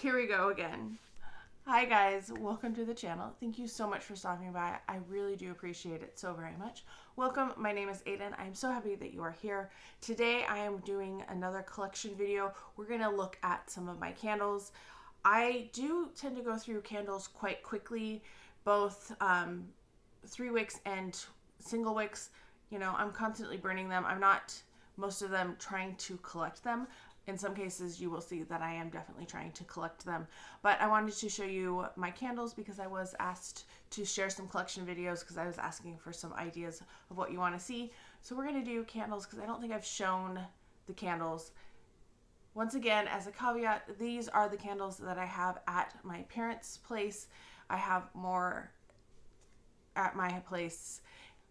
Here we go again. Hi guys, welcome to the channel. Thank you so much for stopping by. I really do appreciate it so very much. Welcome, my name is Aiden. I'm so happy that you are here. Today I am doing another collection video. We're gonna look at some of my candles. I do tend to go through candles quite quickly, both 3 wicks and single wicks. You know, I'm constantly burning them. I'm not, most of them, trying to collect them. In some cases, you will see that I am definitely trying to collect them. But I wanted to show you my candles because I was asked to share some collection videos because I was asking for some ideas of what you want to see. So we're going to do candles because I don't think I've shown the candles. Once again, as a caveat, these are the candles that I have at my parents' place. I have more at my place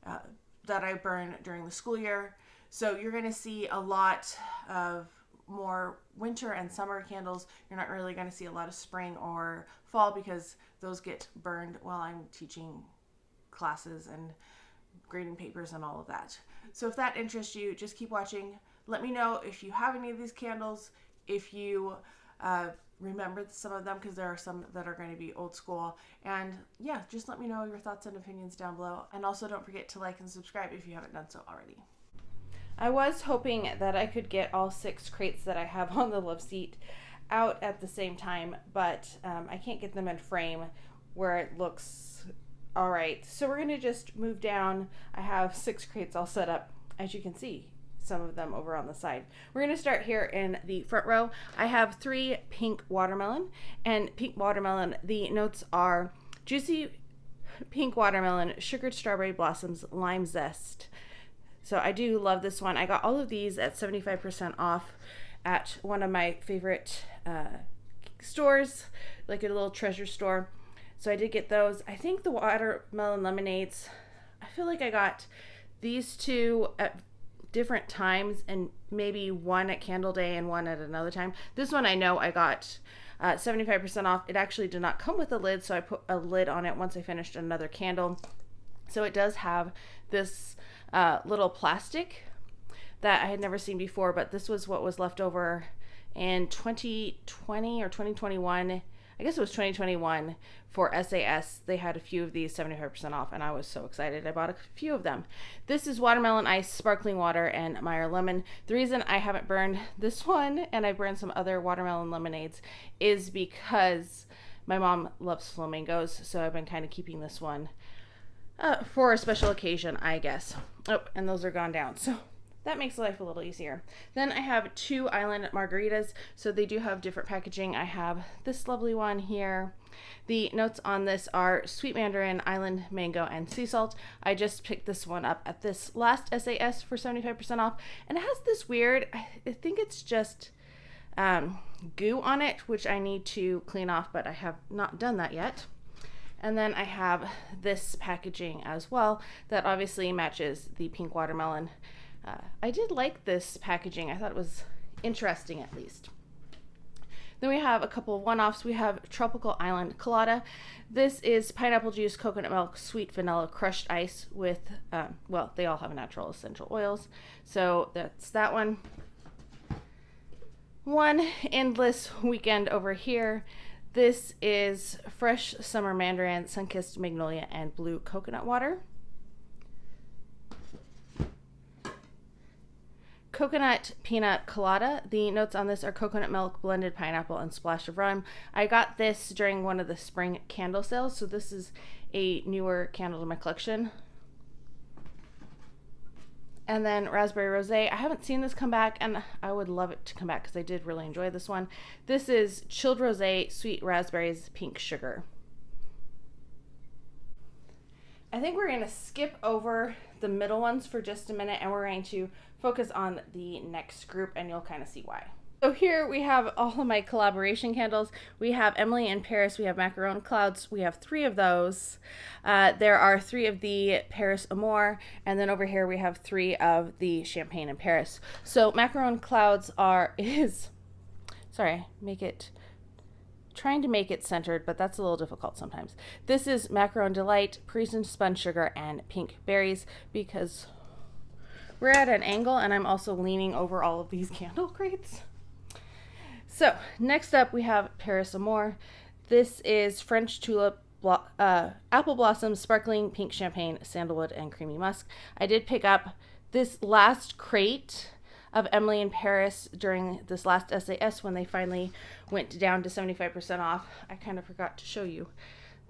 that I burn during the school year. So you're going to see a lot of more winter and summer candles. You're not really going to see a lot of spring or fall because those get burned while I'm teaching classes and grading papers and all of that. So if that interests you, just keep watching. Let me know if you have any of these candles, if you remember some of them, because there are some that are going to be old school. And yeah, just let me know your thoughts and opinions down below. And also don't forget to like and subscribe if you haven't done so already. I was hoping that I could get all 6 crates that I have on the love seat out at the same time, but I can't get them in frame where it looks all right. So we're going to just move down. I have 6 crates all set up, as you can see, some of them over on the side. We're going to start here in the front row. I have 3 pink watermelon, and pink watermelon, the notes are juicy pink watermelon, sugared strawberry blossoms, lime zest. So I do love this one. I got all of these at 75% off at one of my favorite stores, like a little treasure store. So I did get those. I think the watermelon lemonades, I feel like I got these 2 at different times and maybe one at candle day and one at another time. This one I know I got 75% off. It actually did not come with a lid, so I put a lid on it once I finished another candle. So it does have this little plastic that I had never seen before, but this was what was left over in 2020 or 2021. I guess it was 2021 for SAS. They had a few of these 75% off, and I was so excited. I bought a few of them. This is watermelon ice, sparkling water, and Meyer lemon. The reason I haven't burned this one, and I burned some other watermelon lemonades, is because my mom loves flamingos, so I've been kind of keeping this one for a special occasion, I guess. Oh, and those are gone down, so that makes life a little easier. Then I have 2 island margaritas, so they do have different packaging. I have this lovely one here. The notes on this are sweet mandarin, island mango, and sea salt. I just picked this one up at this last SAS for 75% off, and it has this weird, I think it's just goo on it, which I need to clean off, but I have not done that yet. And then I have this packaging as well that obviously matches the pink watermelon. I did like this packaging. I thought it was interesting, at least. Then we have a couple of one-offs. We have Tropical Island Colada. This is pineapple juice, coconut milk, sweet vanilla, crushed ice with, well, they all have natural essential oils. So that's that one. One endless weekend over here. This is fresh summer mandarin, sun-kissed magnolia, and blue coconut water. Coconut peanut colada. The notes on this are coconut milk, blended pineapple, and splash of lime. I got this during one of the spring candle sales, so this is a newer candle in my collection. And then raspberry rosé. I haven't seen this come back, and I would love it to come back because I did really enjoy this one. This is chilled rosé, sweet raspberries, pink sugar. I think we're going to skip over the middle ones for just a minute, and we're going to focus on the next group, and you'll kind of see why. So here we have all of my collaboration candles. We have Emily in Paris, we have Macaron Clouds, we have 3 of those. There are 3 of the Paris Amour, and then over here we have 3 of the Champagne in Paris. So Macaron Clouds trying to make it centered, but that's a little difficult sometimes. This is Macaron Delight, Parisian Spun Sugar, and Pink Berries, because we're at an angle and I'm also leaning over all of these candle crates. So next up we have Paris Amour. This is French tulip, apple blossom, sparkling pink champagne, sandalwood, and creamy musk. I did pick up this last crate of Emily in Paris during this last SAS when they finally went down to 75% off. I kind of forgot to show you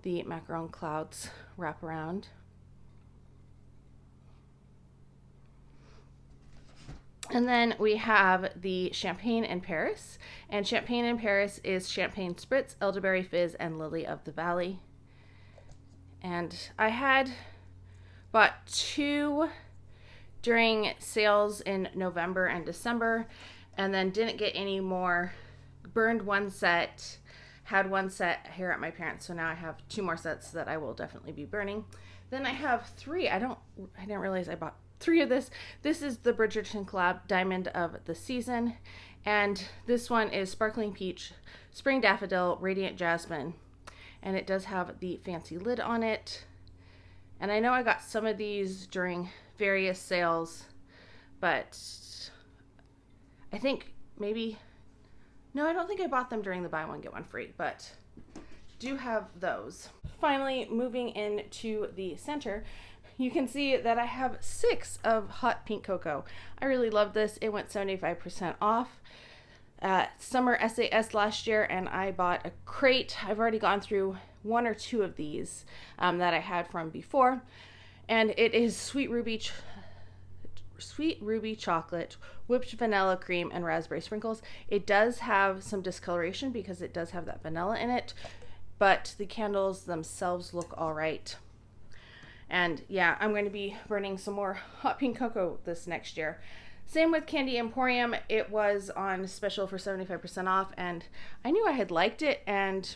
the macaron clouds wraparound. And then we have the Champagne in Paris. And Champagne in Paris is Champagne Spritz, Elderberry Fizz, and Lily of the Valley. And I had bought 2 during sales in November and December, and then didn't get any more. Burned 1 set, had 1 set here at my parents', so now I have 2 more sets that I will definitely be burning. Then I have 3. I didn't realize I bought 3 of this. This is the Bridgerton collab Diamond of the Season, and this one is Sparkling Peach, Spring Daffodil, Radiant Jasmine, and it does have the fancy lid on it. And I know I got some of these during various sales, but I think maybe, no, I don't think I bought them during the buy one get one free, but do have those. Finally, moving into the center, you can see that I have 6 of hot pink cocoa. I really love this. It went 75% off at summer SAS last year, and I bought a crate. I've already gone through 1 or 2 of these that I had from before, and it is sweet ruby chocolate, whipped vanilla cream, and raspberry sprinkles. It does have some discoloration because it does have that vanilla in it, but the candles themselves look all right. And yeah, I'm going to be burning some more hot pink cocoa this next year. Same with Candy Emporium. It was on special for 75% off, and I knew I had liked it, and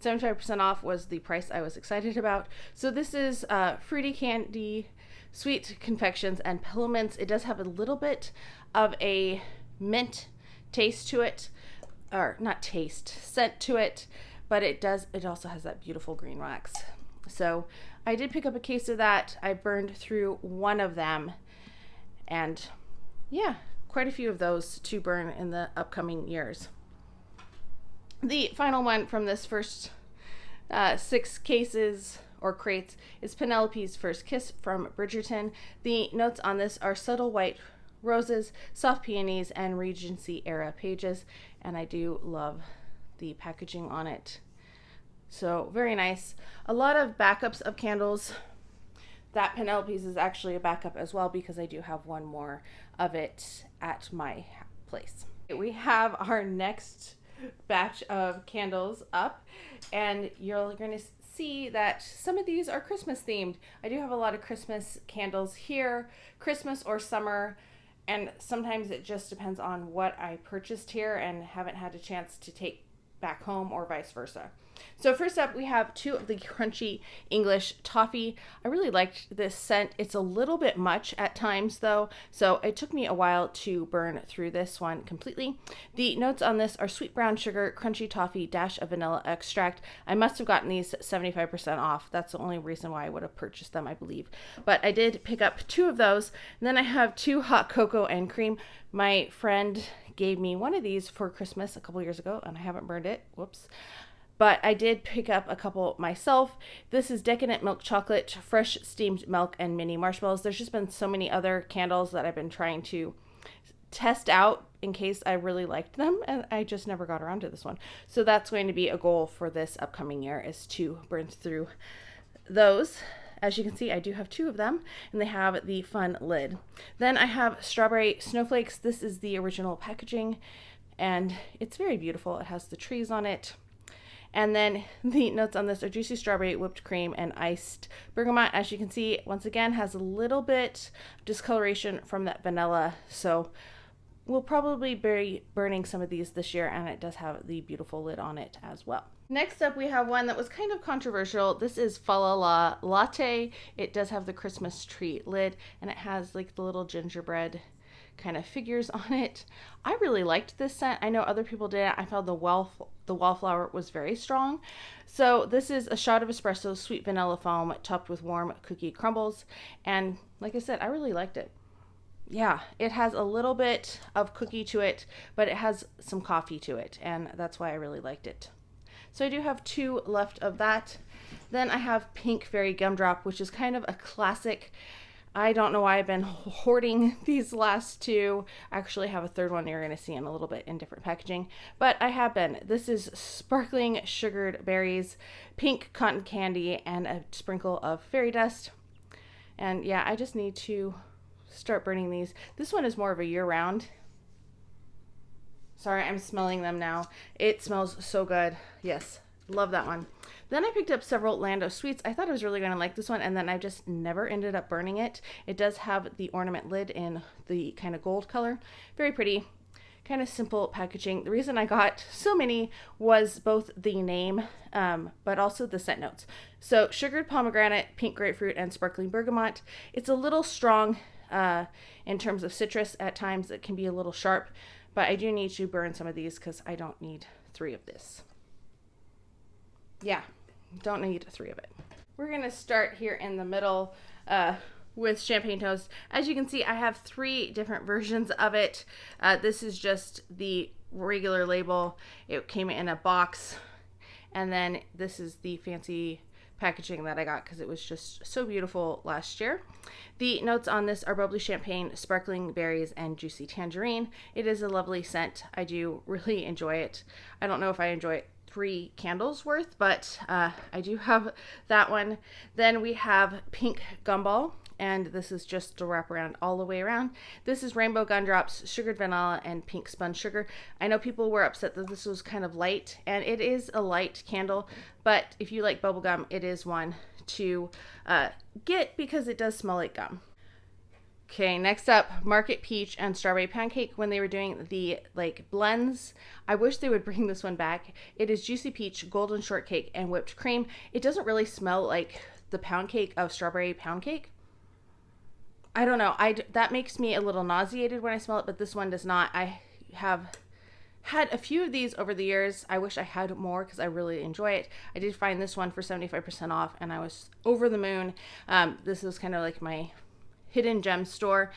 75% off was the price I was excited about. So this is Fruity Candy, Sweet Confections, and Pillow Mints. It does have a little bit of a mint taste to it, or not taste, scent to it, but it also has that beautiful green wax. So I did pick up a case of that. I burned through 1 of them, and yeah, quite a few of those to burn in the upcoming years. The final one from this first 6 cases or crates is Penelope's First Kiss from Bridgerton. The notes on this are subtle white roses, soft peonies, and Regency era pages, and I do love the packaging on it. So very nice. A lot of backups of candles. That Penelope's is actually a backup as well because I do have 1 more of it at my place. We have our next batch of candles up, and you're going to see that some of these are Christmas themed. I do have a lot of Christmas candles here, Christmas or summer, and sometimes it just depends on what I purchased here and haven't had a chance to take back home or vice versa. So first up, we have 2 of the Crunchy English Toffee. I really liked this scent. It's a little bit much at times though, so it took me a while to burn through this one completely. The notes on this are sweet brown sugar, crunchy toffee, dash of vanilla extract. I must have gotten these 75% off. That's the only reason why I would have purchased them, I believe. But I did pick up 2 of those. And then I have 2 hot cocoa and cream. My friend gave me one of these for Christmas a couple years ago, and I haven't burned it. Whoops. But I did pick up a couple myself. This is Decadent Milk Chocolate, Fresh Steamed Milk, and Mini Marshmallows. There's just been so many other candles that I've been trying to test out in case I really liked them, and I just never got around to this one. So that's going to be a goal for this upcoming year, is to burn through those. As you can see, I do have 2 of them, and they have the fun lid. Then I have Strawberry Snowflakes. This is the original packaging, and it's very beautiful. It has the trees on it. And then the notes on this are juicy strawberry, whipped cream, and iced bergamot. As you can see, once again, has a little bit of discoloration from that vanilla. So we'll probably be burning some of these this year, and it does have the beautiful lid on it as well. Next up, we have one that was kind of controversial. This is Fa La La Latte. It does have the Christmas tree lid, and it has like the little gingerbread kind of figures on it. I really liked this scent. I know other people did. I found the wallflower was very strong. So this is a shot of espresso, sweet vanilla foam topped with warm cookie crumbles. And like I said, I really liked it. yeah, it has a little bit of cookie to it, but it has some coffee to it, and that's why I really liked it. So I do have 2 left of that. Then I have Pink Fairy Gumdrop, which is kind of a classic. I don't know why I've been hoarding these last 2. I actually have a 3rd one you're going to see in a little bit in different packaging, but I have been. This is sparkling sugared berries, pink cotton candy, and a sprinkle of fairy dust. And yeah, I just need to start burning these. This one is more of a year-round. Sorry, I'm smelling them now. It smells so good. Yes, love that one. Then I picked up several Lando Sweets. I thought I was really going to like this one, and then I just never ended up burning it. It does have the ornament lid in the kind of gold color. Very pretty, kind of simple packaging. The reason I got so many was both the name, but also the scent notes. So sugared pomegranate, pink grapefruit, and sparkling bergamot. It's a little strong in terms of citrus. At times it can be a little sharp, but I do need to burn some of these because I don't need 3 of this. Yeah, don't need 3 of it. We're going to start here in the middle with champagne toast. As you can see, I have 3 different versions of it. This is just the regular label. It came in a box. And then this is the fancy packaging that I got because it was just so beautiful last year. The notes on this are bubbly champagne, sparkling berries, and juicy tangerine. It is a lovely scent. I do really enjoy it. I don't know if I enjoy it 3 candles worth, but I do have that one. Then we have Pink Gumball, and this is just to wrap around all the way around. This is rainbow gumdrops, sugared vanilla, and pink spun sugar. I know people were upset that this was kind of light, and it is a light candle, but if you like bubblegum, it is one to get because it does smell like gum. Okay, next up, Market Peach and Strawberry Pancake. When they were doing the blends, I wish they would bring this one back. It is Juicy Peach, Golden Shortcake, and Whipped Cream. It doesn't really smell like the pound cake of Strawberry Pound Cake. I don't know. That makes me a little nauseated when I smell it, but this one does not. I have had a few of these over the years. I wish I had more because I really enjoy it. I did find this one for 75% off, and I was over the moon. This was kind of like my hidden gem store,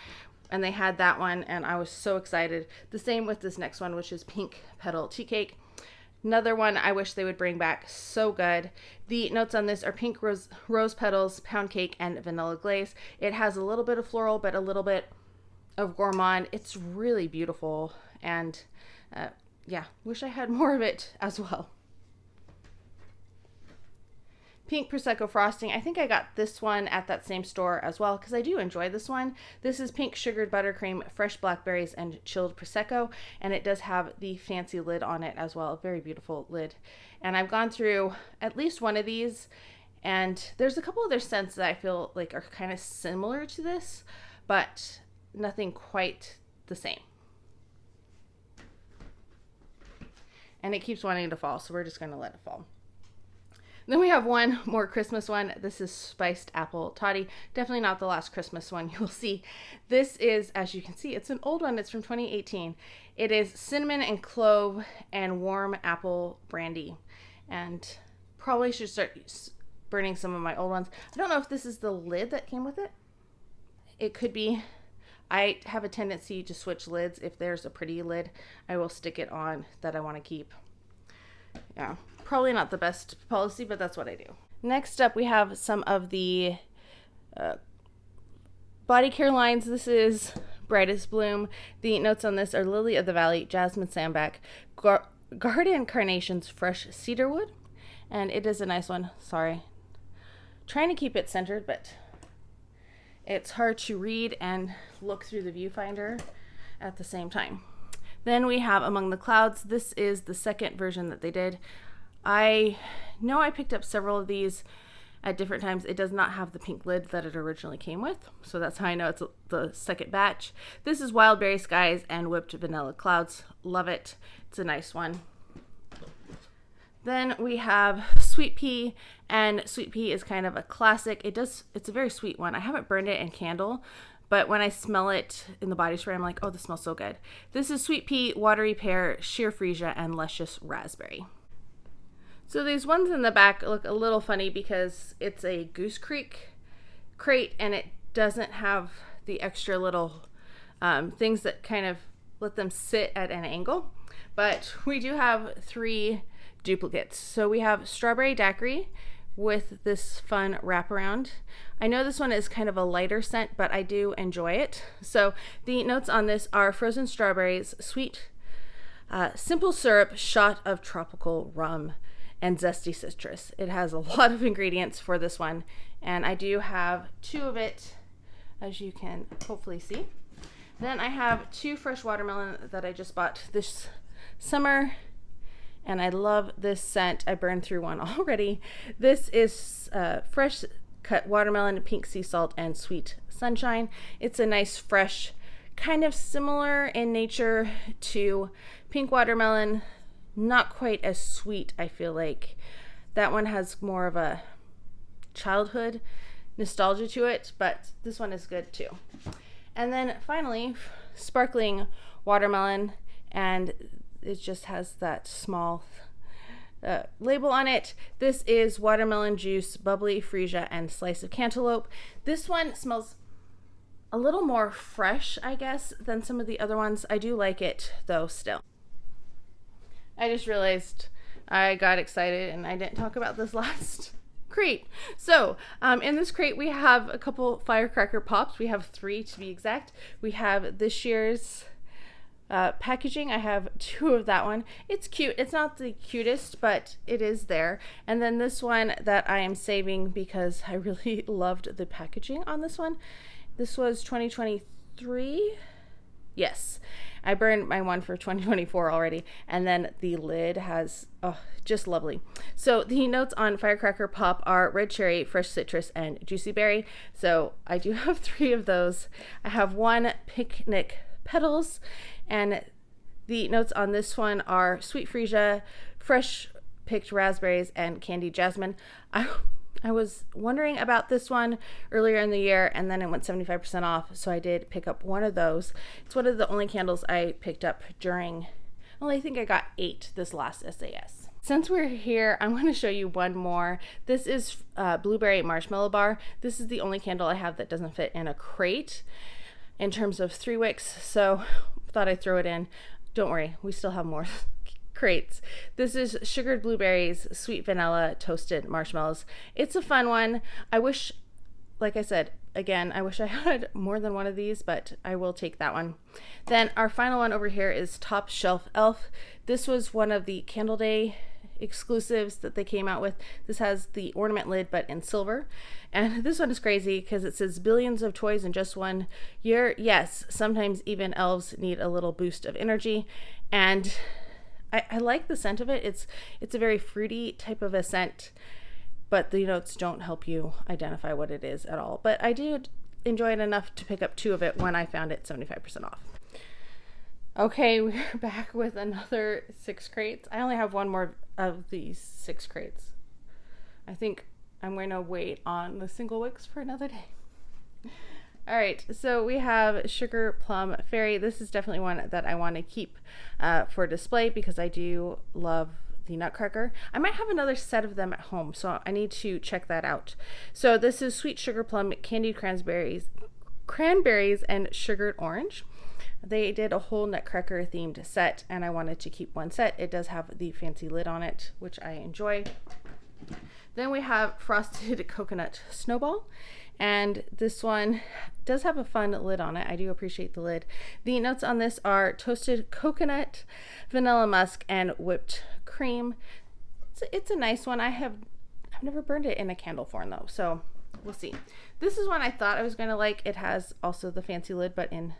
and they had that one, and I was so excited. The same with this next one, which is Pink Petal Tea Cake. Another one I wish they would bring back. So good. The notes on this are pink rose petals, pound cake, and vanilla glaze. It has a little bit of floral, but a little bit of gourmand. It's really beautiful, and yeah, wish I had more of it as well. Pink Prosecco frosting. I think I got this one at that same store as well because I do enjoy this one. This is pink sugared buttercream, fresh blackberries, and chilled Prosecco, and it does have the fancy lid on it as well. A very beautiful lid. And I've gone through at least one of these, and there's a couple other scents that I feel like are kind of similar to this, but nothing quite the same. And it keeps wanting to fall, so we're just going to let it fall. Then we have one more Christmas one. This is Spiced Apple Toddy. Definitely not the last Christmas one you'll see. This is, as you can see, it's an old one. It's from 2018. It is cinnamon and clove and warm apple brandy. And probably should start burning some of my old ones. I don't know if this is the lid that came with it. It could be. I have a tendency to switch lids. If there's a pretty lid, I will stick it on that I want to keep. Yeah, probably not the best policy, but that's what I do. Next up, we have some of the body care lines. This is Brightest Bloom. The notes on this are Lily of the Valley, Jasmine Sambac, Garden Carnations, Fresh Cedarwood, and it is a nice one. Sorry. Trying to keep it centered, but it's hard to read and look through the viewfinder at the same time. Then we have Among the Clouds. This is the second version that they did. I know I picked up several of these at different times. It does not have the pink lid that it originally came with, so that's how I know it's the second batch. This is Wild Berry Skies and Whipped Vanilla Clouds. Love it. It's a nice one. Then we have Sweet Pea, and Sweet Pea is kind of a classic. It's a very sweet one. I haven't burned it in candle, but when I smell it in the body spray, I'm like, oh, this smells so good. This is Sweet Pea, Watery Pear, Sheer Freesia, and Luscious Raspberry. So these ones in the back look a little funny because it's a Goose Creek crate, and it doesn't have the extra little things that kind of let them sit at an angle. But we do have 3 duplicates. So we have strawberry daiquiri with this fun wraparound. I know this one is kind of a lighter scent, but I do enjoy it. So the notes on this are frozen strawberries, sweet, simple syrup, shot of tropical rum, and zesty citrus. It has a lot of ingredients for this one, and I do have 2 of it, as you can hopefully see. Then I have 2 fresh watermelon that I just bought this summer, and I love this scent. I burned through one already. This is fresh cut watermelon, pink sea salt, and sweet sunshine. It's a nice fresh, kind of similar in nature to pink watermelon, not quite as sweet. I feel like that one has more of a childhood nostalgia to it, but this one is good too. And then finally, sparkling watermelon, and it just has that small label on it. This is watermelon juice, bubbly freesia, and slice of cantaloupe. This one smells a little more fresh, I guess, than some of the other ones. I do like it though still. I just realized I got excited and I didn't talk about this last crate. So in this crate we have a couple firecracker pops. We have 3 to be exact. We have this year's packaging. I have 2 of that one. It's cute. It's not the cutest, but it is there. And then this one that I am saving because I really loved the packaging on this one. This was 2023. Yes, I burned my one for 2024 already. And then the lid has, oh, just lovely. So the notes on firecracker pop are red cherry, fresh citrus, and juicy berry. So I do have 3 of those. I have 1 picnic petals, and the notes on this one are sweet freesia, fresh picked raspberries, and candied jasmine. I was wondering about this one earlier in the year, and then it went 75% off, so I did pick up one of those. It's one of the only candles I picked up during, well, I think I got 8 this last SAS. Since we're here, I'm going to show you one more. This is blueberry marshmallow bar. This is the only candle I have that doesn't fit in a crate in terms of 3 wicks, so thought I'd throw it in. Don't worry, we still have more crates. This is sugared blueberries, sweet vanilla, toasted marshmallows. It's a fun one. I wish, like I said, again, I wish I had more than one of these, but I will take that one. Then our final one over here is Top Shelf Elf. This was one of the Candle Day exclusives that they came out with. This has the ornament lid, but in silver. And this one is crazy because it says billions of toys in just one year. Yes, sometimes even elves need a little boost of energy. And I like the scent of it. It's a very fruity type of a scent, but the notes don't help you identify what it is at all. But I did enjoy it enough to pick up 2 of it when I found it 75% off. Okay, we're back with another 6 crates. I only have 1 more of these 6 crates. I think I'm going to wait on the single wicks for another day. All right, so we have Sugar Plum Fairy. This is definitely one that I want to keep for display because I do love the Nutcracker. I might have another set of them at home, so I need to check that out. So this is Sweet Sugar Plum, Candied Cranberries, and Sugared Orange. They did a whole Nutcracker themed set, and I wanted to keep 1 set. It does have the fancy lid on it, which I enjoy. Then we have Frosted Coconut Snowball, and this one does have a fun lid on it. I do appreciate the lid. The notes on this are toasted coconut, vanilla musk, and whipped cream. It's a nice one. I've never burned it in a candle form though, so we'll see. This is one I thought I was going to like. It has also the fancy lid, but in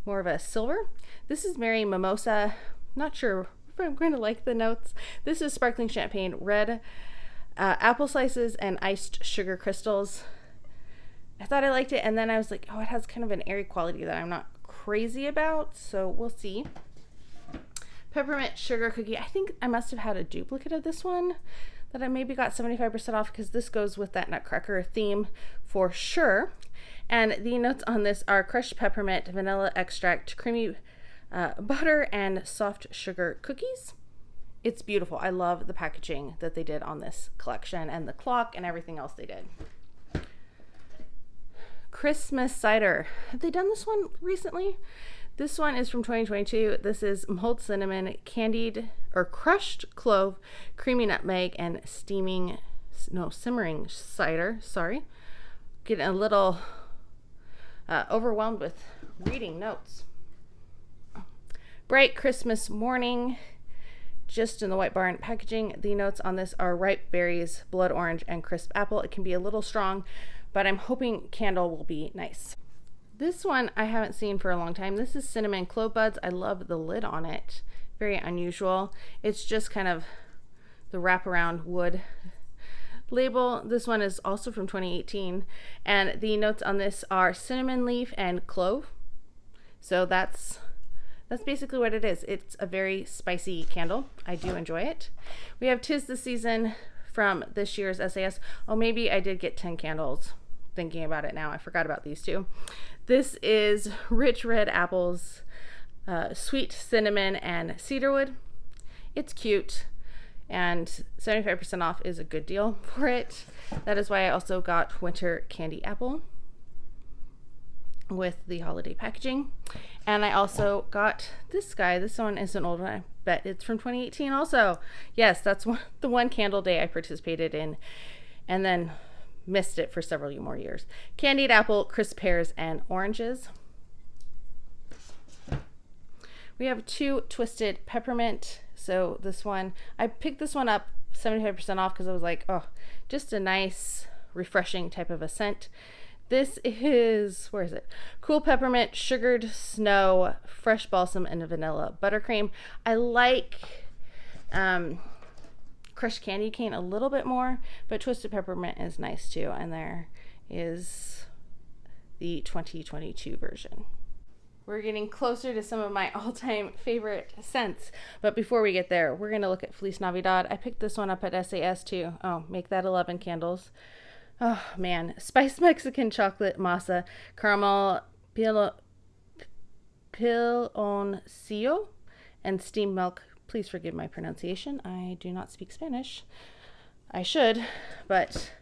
more of a silver. This is Mary Mimosa. Not sure if I'm going to like the notes. This is sparkling champagne, red apple slices, and iced sugar crystals. I thought I liked it, and then I was like, oh, it has kind of an airy quality that I'm not crazy about, so we'll see. Peppermint sugar cookie. I think I must have had a duplicate of this one that I maybe got 75% off because this goes with that Nutcracker theme for sure. And the notes on this are crushed peppermint, vanilla extract, creamy butter, and soft sugar cookies. It's beautiful. I love the packaging that they did on this collection and the clock and everything else they did. Christmas cider. Have they done this one recently? This one is from 2022. This is mulled cinnamon, candied or crushed clove, creamy nutmeg, and simmering cider. Sorry. Getting a little overwhelmed with reading notes. Bright Christmas morning, just in the White Barn packaging. The notes on this are ripe berries, blood orange, and crisp apple. It can be a little strong, but I'm hoping candle will be nice. This one I haven't seen for a long time. This is cinnamon clove buds. I love the lid on it. Very unusual. It's just kind of the wraparound wood label. This one is also from 2018, and the notes on this are cinnamon leaf and clove. So that's basically what it is. It's a very spicy candle. I do enjoy it. We have 'Tis the Season from this year's SAS. Oh, maybe I did get 10 candles. Thinking about it now, I forgot about these two. This is rich red apples, sweet cinnamon, and cedarwood. It's cute, and 75% off is a good deal for it. That is why I also got winter candy apple with the holiday packaging. And I also got this guy. This one is an old one. I bet it's from 2018 also. Yes, that's the one candle day I participated in, and then missed it for several more years. Candied apple, crisp pears, and oranges. We have 2 twisted peppermint. So this one, I picked this one up 75% off because I was like, oh, just a nice, refreshing type of a scent. This is, where is it? Cool peppermint, sugared snow, fresh balsam, and vanilla buttercream. I like crushed candy cane a little bit more, but twisted peppermint is nice too. And there is the 2022 version. We're getting closer to some of my all-time favorite scents, but before we get there, we're gonna look at Feliz Navidad. I picked this one up at SAS too. Oh, make that 11 candles. Oh man, spiced Mexican chocolate masa, caramel piloncillo, and steamed milk. Please forgive my pronunciation. I do not speak Spanish. I should, but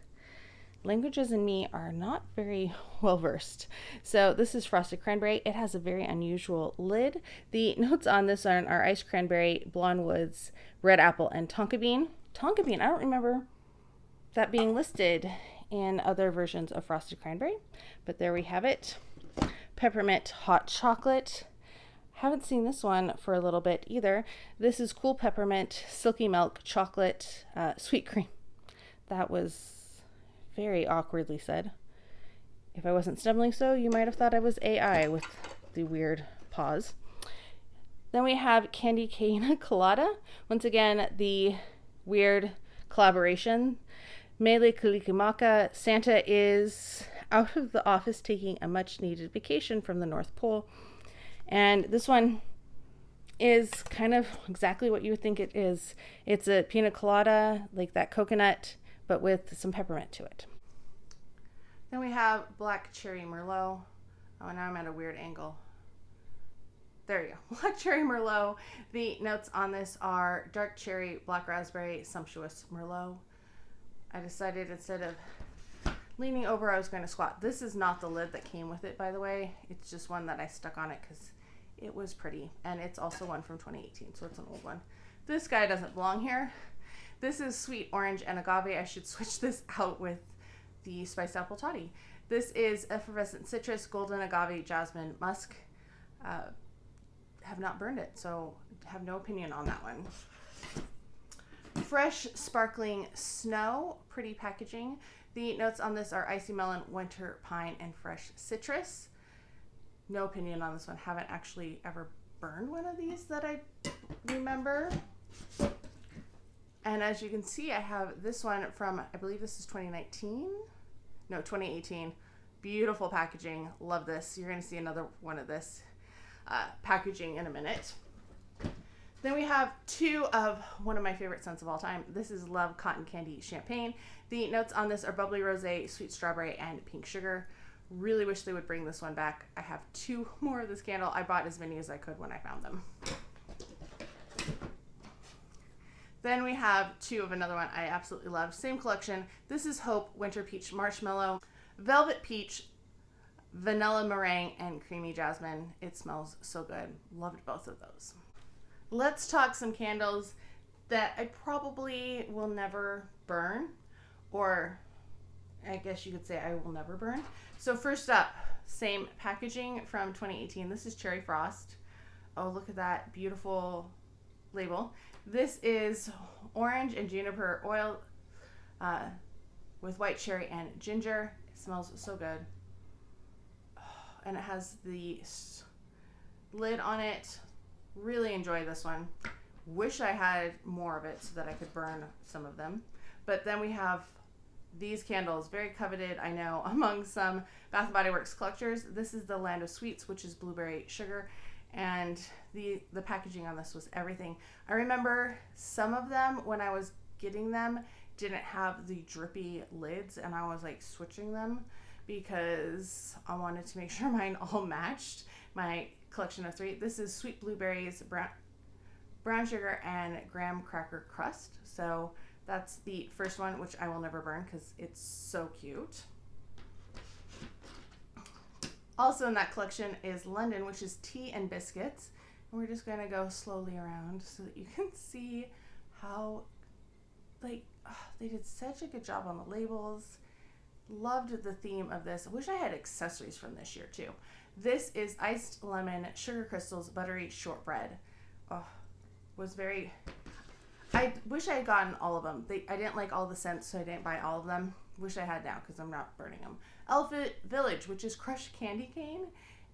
languages and me are not very well versed. So this is frosted cranberry. It has a very unusual lid. The notes on this one are iced cranberry, blonde woods, red apple, and tonka bean. Tonka bean, I don't remember that being listed in other versions of frosted cranberry, but there we have it. Peppermint hot chocolate. Haven't seen this one for a little bit either. This is cool peppermint, silky milk, chocolate, sweet cream. That was very awkwardly said. If I wasn't stumbling so, you might have thought I was AI with the weird pause. Then we have candy cane colada. Once again, the weird collaboration. Mele Kalikimaka. Santa is out of the office taking a much needed vacation from the North Pole. And this one is kind of exactly what you would think it is. It's a pina colada, like that coconut, but with some peppermint to it. Then we have black cherry merlot. Oh, now I'm at a weird angle. There you go. Black cherry merlot. The notes on this are dark cherry, black raspberry, sumptuous merlot. I decided instead of leaning over, I was going to squat. This is not the lid that came with it, by the way. It's just one that I stuck on it because it was pretty. And it's also one from 2018, so it's an old one. This guy doesn't belong here. This is sweet orange and agave. I should switch this out with the spiced apple toddy. This is effervescent citrus, golden agave, jasmine, musk. Have not burned it, so have no opinion on that one. Fresh sparkling snow, pretty packaging. The notes on this are icy melon, winter pine, and fresh citrus. No opinion on this one. Haven't actually ever burned one of these that I remember. And as you can see, I have this one from, I believe this is 2019. No, 2018. Beautiful packaging. Love this. You're going to see another one of this packaging in a minute. Then we have 2 of one of my favorite scents of all time. This is Love Cotton Candy Champagne. The notes on this are bubbly rosé, sweet strawberry, and pink sugar. Really wish they would bring this one back. I have 2 more of this candle. I bought as many as I could when I found them. Then we have 2 of another one I absolutely love. Same collection. This is Hope Winter Peach Marshmallow, Velvet Peach, vanilla meringue and creamy jasmine. It smells so good. Loved both of those. Let's talk some candles that I probably will never burn, or I guess you could say I will never burn. So first up, same packaging from 2018. This is Cherry Frost. Oh, look at that beautiful label. This is orange and juniper oil with white cherry and ginger. It smells so good. And it has the lid on it. Really enjoy this one. Wish I had more of it so that I could burn some of them. But then we have these candles, very coveted, I know, among some Bath & Body Works collectors. This is the Land of Sweets, which is blueberry sugar. And the packaging on this was everything. I remember some of them, when I was getting them, didn't have the drippy lids, and I was like switching them because I wanted to make sure mine all matched my collection of 3. This is sweet blueberries, brown sugar, and graham cracker crust. So that's the first one, which I will never burn because it's so cute. Also in that collection is London, which is tea and biscuits. And we're just going to go slowly around so that you can see how they did such a good job on the labels. Loved the theme of this. I wish I had accessories from this year too. This is iced lemon, sugar crystals, buttery shortbread. Oh, was very... I wish I had gotten all of them. I didn't like all the scents, so I didn't buy all of them. Wish I had now because I'm not burning them. Elephant Village, which is crushed candy cane.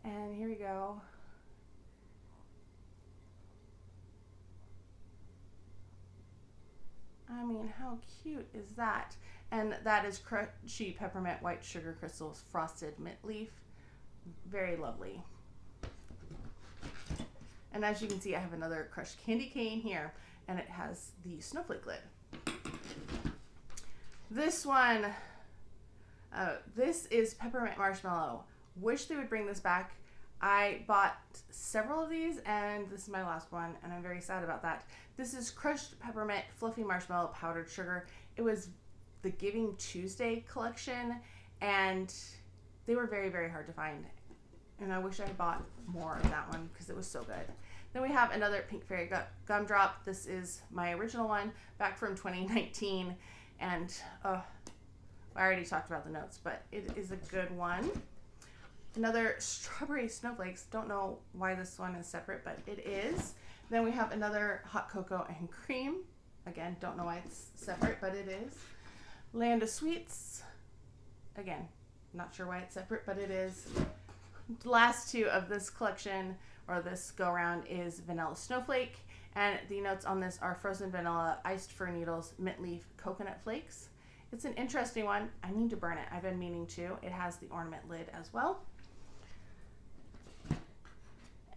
And here we go. I mean, how cute is that? And that is crunchy peppermint white sugar crystals frosted mint leaf. Very lovely. And as you can see, I have another crushed candy cane here, and it has the snowflake lid. This one, this is peppermint marshmallow. Wish they would bring this back. I bought several of these, and this is my last one, and I'm very sad about that. This is crushed peppermint fluffy marshmallow powdered sugar. It was the Giving Tuesday collection, and they were very, very hard to find. And I wish I had bought more of that one because it was so good. Then we have another Pink Fairy gumdrop. This is my original one back from 2019. And I already talked about the notes, but it is a good one. Another Strawberry Snowflakes. Don't know why this one is separate, but it is. Then we have another Hot Cocoa and Cream. Again, don't know why it's separate, but it is. Land of Sweets. Again, not sure why it's separate, but it is. The last 2 of this collection, or this go around, is Vanilla Snowflake. And the notes on this are frozen vanilla, iced fir needles, mint leaf, coconut flakes. It's an interesting one. I need to burn it. I've been meaning to. It has the ornament lid as well.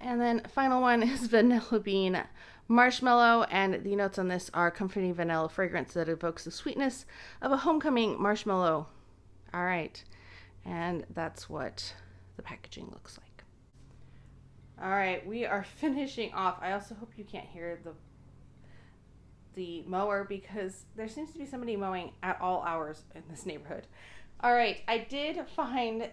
And then final one is Vanilla Bean Marshmallow, and the notes on this are comforting vanilla fragrance that evokes the sweetness of a homecoming marshmallow. All right, and that's what the packaging looks like. All right, we are finishing off. I also hope you can't hear the mower because there seems to be somebody mowing at all hours in this neighborhood. All right, I did find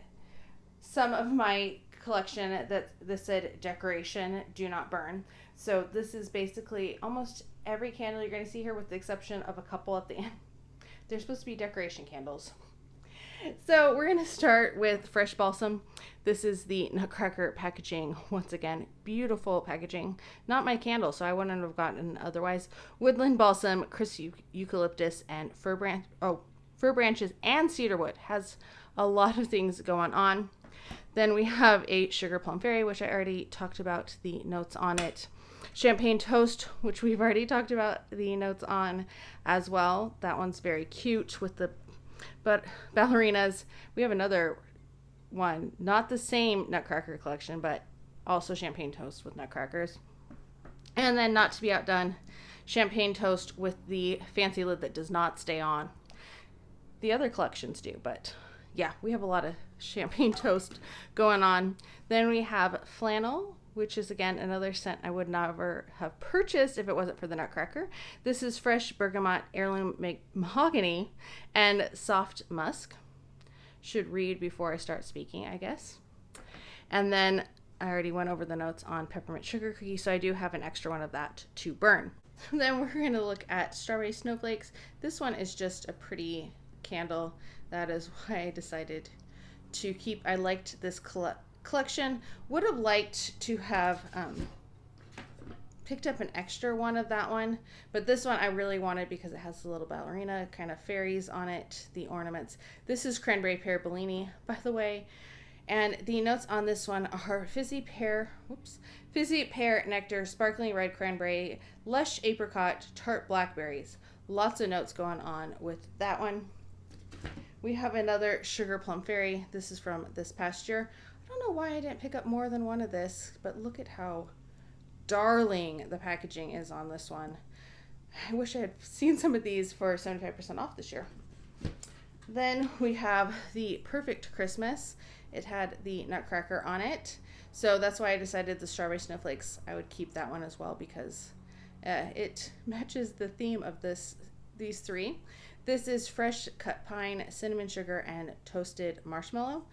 some of my collection that said decoration, do not burn. So this is basically almost every candle you're going to see here with the exception of a couple at the end. They're supposed to be decoration candles. So we're going to start with Fresh Balsam. This is the Nutcracker packaging. Once again, beautiful packaging. Not my candle, so I wouldn't have gotten otherwise. Woodland Balsam, Chris Eucalyptus, and fir branches and cedarwood. Has a lot of things going on. Then we have a Sugar Plum Fairy, which I already talked about the notes on it. Champagne Toast, which we've already talked about the notes on as well. That one's very cute with the ballerinas. We have another one, not the same Nutcracker collection, but also Champagne Toast with nutcrackers. And then, not to be outdone, Champagne Toast with the fancy lid that does not stay on. The other collections do, but yeah, we have a lot of Champagne Toast going on. Then we have Flannel, which is again another scent I would never have purchased if it wasn't for the Nutcracker. This is fresh bergamot, heirloom mahogany, and soft musk. should read before I start speaking, I guess. And then I already went over the notes on peppermint sugar cookie, so I do have an extra one of that to burn. Then we're going to look at strawberry snowflakes. This one is just a pretty candle. That is why I decided to keep. I liked this collection. Would have liked to have picked up an extra one of that one, but this one I really wanted because it has the little ballerina kind of fairies on it, the ornaments. This is cranberry pear Bellini, by the way. And the notes on this one are fizzy pear nectar, sparkling red cranberry, lush apricot, tart blackberries. Lots of notes going on with that one. We have another sugar plum fairy. This is from this past year. I don't know why I didn't pick up more than one of this, but look at how darling the packaging is on this one. I wish I had seen some of these for 75% off this year. Then we have the Perfect Christmas. It had the nutcracker on it, so that's why I decided the strawberry snowflakes, I would keep that one as well because it matches the theme of these three. This is fresh cut pine, cinnamon sugar, and toasted marshmallow.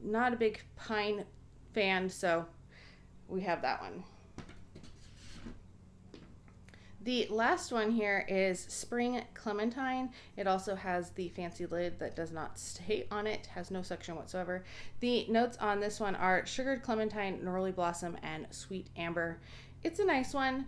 Not a big pine fan, so we have that one. The last one here is Spring Clementine. It also has the fancy lid that does not stay on it, has no suction whatsoever. The notes on this one are sugared clementine, neroli blossom, and sweet amber. It's a nice one.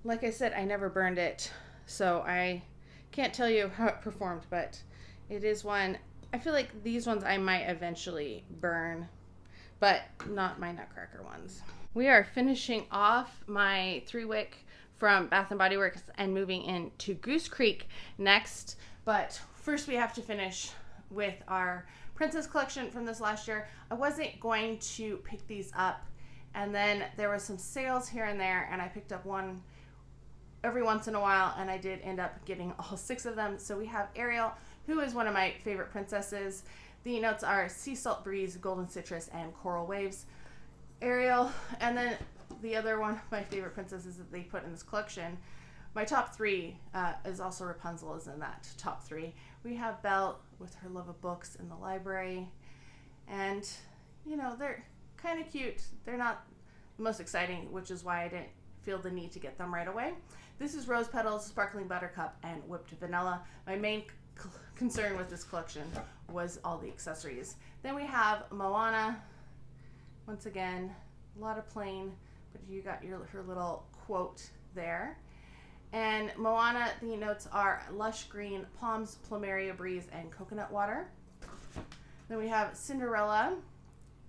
Like I said, I never burned it, so I can't tell you how it performed, but it is one. I feel like these ones I might eventually burn, but not my nutcracker ones. We are finishing off my 3-wick from Bath & Body Works and moving into Goose Creek next. But first we have to finish with our princess collection from this last year. I wasn't going to pick these up, and then there was some sales here and there, and I picked up one every once in a while, and I did end up getting all 6 of them. So we have Ariel, who is one of my favorite princesses. The notes are sea salt breeze, golden citrus, and coral waves. Ariel, and then the other one of my favorite princesses that they put in this collection, my top 3 is also Rapunzel is in that top 3. We have Belle with her love of books in the library, and you know, they're kind of cute. They're not the most exciting, which is why I didn't feel the need to get them right away. This is Rose Petals, Sparkling Buttercup, and Whipped Vanilla. My main concern with this collection was all the accessories. Then we have Moana. Once again, a lot of plain, but you got her little quote there. And Moana, the notes are lush green, palms, plumeria breeze, and coconut water. Then we have Cinderella,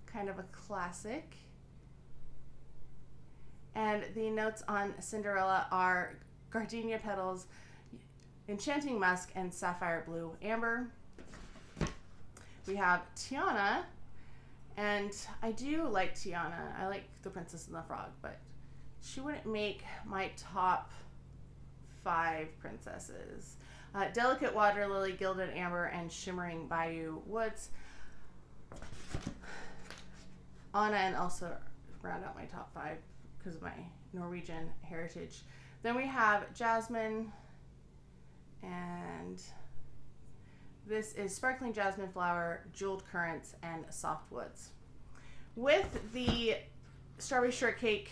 kind of a classic. And the notes on Cinderella are gardenia petals, enchanting musk, and sapphire blue amber. We have Tiana. And I do like Tiana. I like the Princess and the Frog, but she wouldn't make my top 5 princesses. Delicate Water Lily, Gilded Amber, and Shimmering Bayou Woods. Anna and Elsa round out my top 5 because of my Norwegian heritage. Then we have Jasmine, and this is Sparkling Jasmine Flower, Jeweled Currants, and Soft Woods. With the Strawberry Shortcake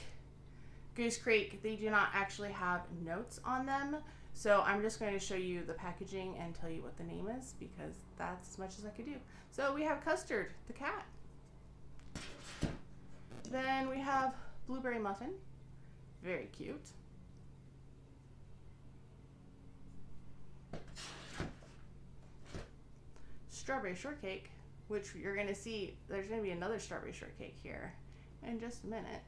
Goose Creek, they do not actually have notes on them. So I'm just going to show you the packaging and tell you what the name is because that's as much as I could do. So we have Custard, the cat. Then we have Blueberry Muffin, very cute. Strawberry Shortcake, which you're going to see, there's going to be another Strawberry Shortcake here in just a minute.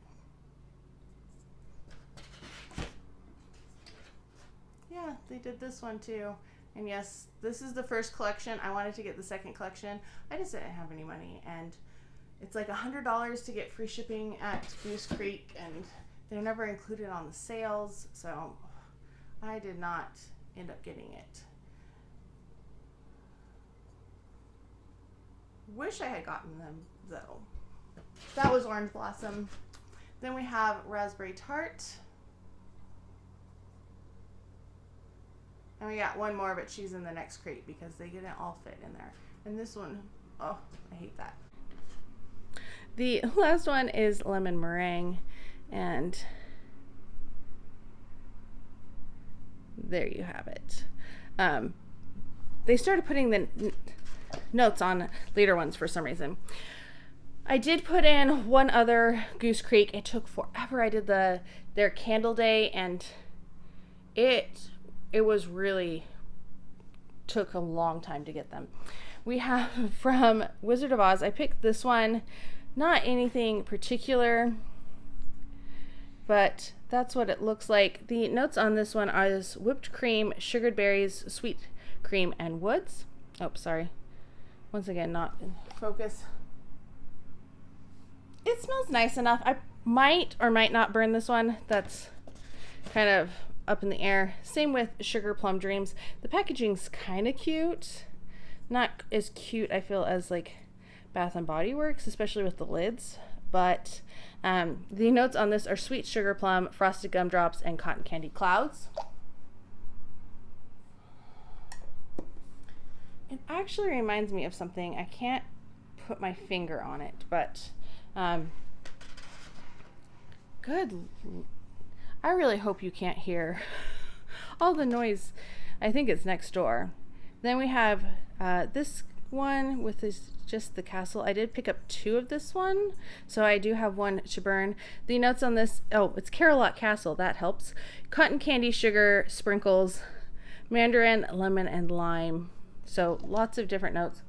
Yeah, they did this one too. And yes, this is the first collection. I wanted to get the second collection. I just didn't have any money, and it's like $100 to get free shipping at Goose Creek, and they're never included on the sales, so I did not end up getting it. Wish I had gotten them though. That was Orange Blossom. Then we have Raspberry Tart. And we got one more, but she's in the next crate because they didn't all fit in there. And this one, oh, I hate that. The last one is lemon meringue, and there you have it. They started putting the notes on later ones for some reason. I did put in one other Goose Creek. It took forever. I did their candle day, and it was really took a long time to get them. We have from Wizard of Oz. I picked this one. Not anything particular, but that's what it looks like. The notes on this one are whipped cream, sugared berries, sweet cream, and woods. Oh, sorry. Once again, not in focus. It smells nice enough. I might or might not burn this one. That's kind of up in the air. Same with Sugar Plum Dreams. The packaging's kind of cute. Not as cute, I feel, as like Bath and Body Works, especially with the lids. But the notes on this are sweet sugar plum, frosted gumdrops, and cotton candy clouds. It actually reminds me of something. I can't put my finger on it, but good. I really hope you can't hear all the noise. I think it's next door. Then we have this one with just the castle. I did pick up 2 of this one, so I do have one to burn. The notes on this, oh, it's Carolot Castle. That helps. Cotton candy, sugar, sprinkles, mandarin, lemon, and lime. So lots of different notes.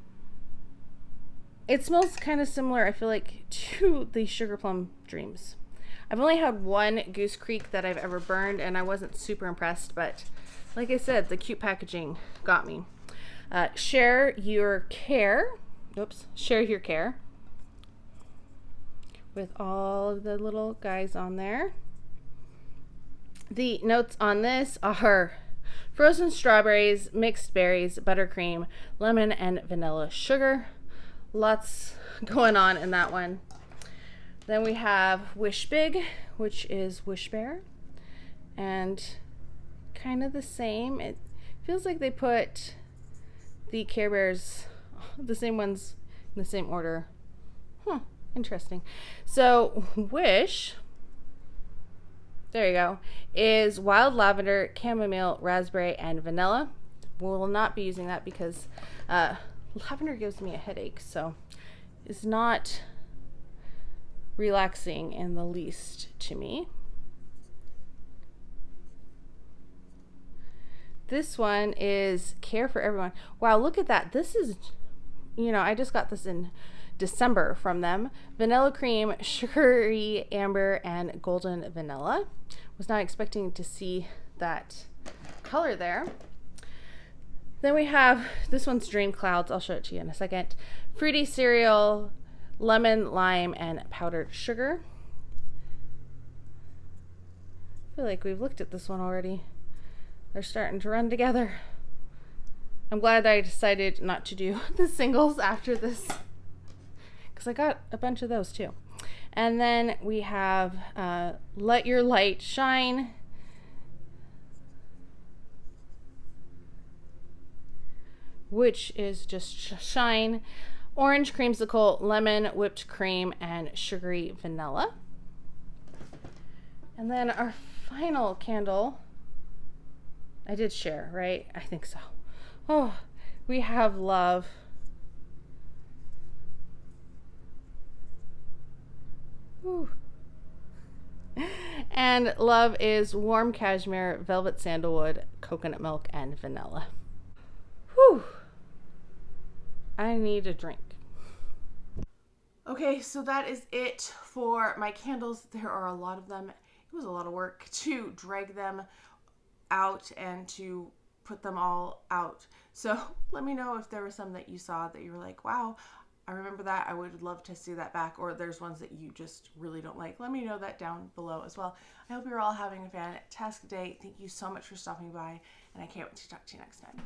It smells kind of similar, I feel like, to the Sugar Plum Dreams. I've only had one Goose Creek that I've ever burned, and I wasn't super impressed, but like I said, the cute packaging got me. Share your care. Oops. Share your care. With all of the little guys on there. The notes on this are frozen strawberries, mixed berries, buttercream, lemon, and vanilla sugar. Lots going on in that one. Then we have Wish Big, which is Wish Bear, and kind of the same. It feels like they put the Care Bears, the same ones, in the same order. Interesting. So Wish, there you go, is wild lavender, chamomile, raspberry, and vanilla. We'll not be using that because lavender gives me a headache, so it's not relaxing in the least to me. This one is Care for Everyone. Wow, look at that. This is, I just got this in December from them. Vanilla cream, sugary amber, and golden vanilla. Was not expecting to see that color there. Then we have, this one's Dream Clouds. I'll show it to you in a second. Fruity cereal, lemon, lime, and powdered sugar. I feel like we've looked at this one already. They're starting to run together. I'm glad I decided not to do the singles after this, because I got a bunch of those too. And then we have Let Your Light Shine, which is just shine, orange creamsicle, lemon, whipped cream, and sugary vanilla. And then our final candle, I did share, right? I think so. Oh, we have Love. Whew. And Love is warm cashmere, velvet sandalwood, coconut milk, and vanilla. Whew. I need a drink. Okay, so that is it for my candles. There are a lot of them. It was a lot of work to drag them out and to put them all out. So let me know if there was some that you saw that you were like, wow, I remember that. I would love to see that back. Or there's ones that you just really don't like. Let me know that down below as well. I hope you're all having a fantastic day. Thank you so much for stopping by, and I can't wait to talk to you next time.